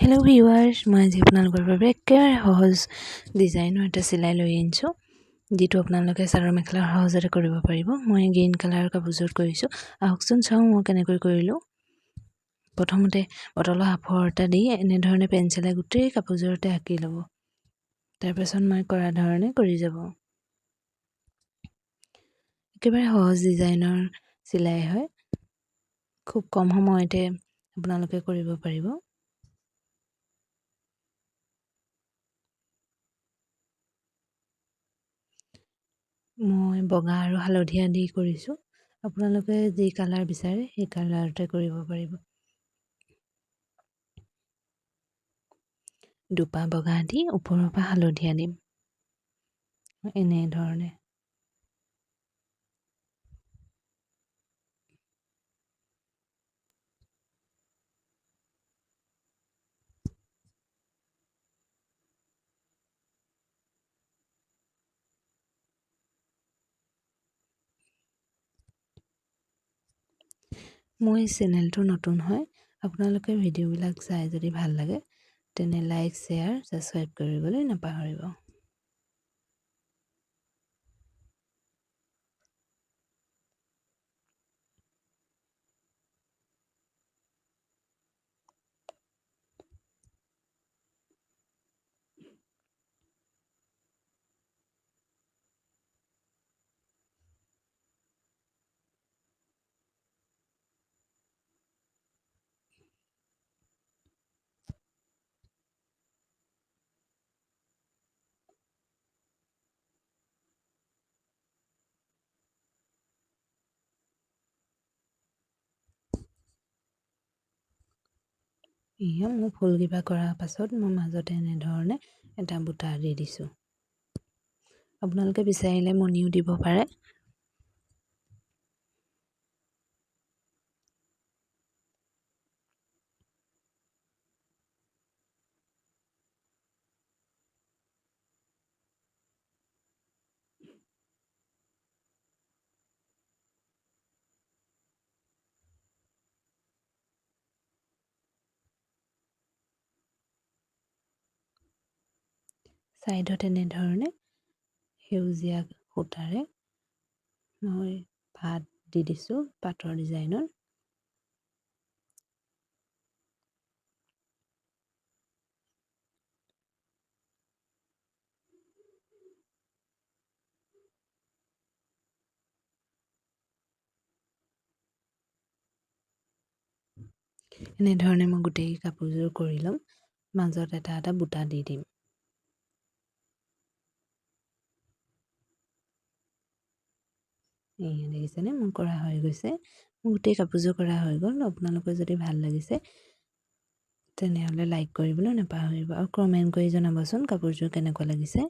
Hello' viewers, মই আজি আপোনালোকৰ বাবে একেবাৰে সহজ ডিজাইনৰ এটা চিলাই লৈ আনিছোঁ, যিটো আপোনালোকে চাদৰ মেখেলা সহজতে কৰিব পাৰিব। মই গ্ৰীণ কালাৰৰ কাপোৰযোৰত কৰিছোঁ। আহকচোন চাওঁ মই কেনেকৈ কৰিলোঁ। প্ৰথমতে বটলৰ সাঁফৰ এটা দি এনেধৰণে পেঞ্চিলে গোটেই কাপোৰযোৰতে আঁকি ল'ব। তাৰপাছত মই কৰা ধৰণে কৰি যাব। একেবাৰে সহজ ডিজাইনৰ চিলাই হয়, খুব কম সময়তে আপোনালোকে কৰিব পাৰিব। মই বগা আৰু হালধীয়া দি কৰিছোঁ। আপোনালোকে যি কালাৰ বিচাৰে সেই কালাৰতে কৰিব পাৰিব। দুপা বগা দি ওপৰৰ পৰা হালধীয়া দিম, এনেধৰণে। মই চেনেলটো নতুন হয়, আপোনালোকে ভিডিঅ'বিলাক চাই যদি ভাল লাগে তেনে লাইক, শ্বেয়াৰ, ছাবস্ক্ৰাইব কৰিবলৈ নাপাহৰিব। এয়া মোৰ ফুলকেইপা কৰাৰ পাছত মই মাজতে এনেধৰণে এটা বুটা দি দিছোঁ। আপোনালোকে বিচাৰিলে মণিও দিব পাৰে। ছাইডত এনেধৰণে সেউজীয়া সূতাৰে মই পাত দি দিছোঁ, পাতৰ ডিজাইনৰ। এনেধৰণে মই গোটেই কাপোৰযোৰ কৰি ল'ম, মাজত এটা এটা বুটা দি দিম। এয়া দেখিছেনে, মোৰ কৰা হৈ গৈছে। মোৰ গোটেই কাপোৰযোৰ কৰা হৈ গ'ল। আপোনালোকৰ যদি ভাল লাগিছে তেনেহ'লে লাইক কৰিবলৈ নাপাহৰিব আৰু কমেণ্ট কৰি জনাবচোন কাপোৰযোৰ কেনেকুৱা লাগিছে।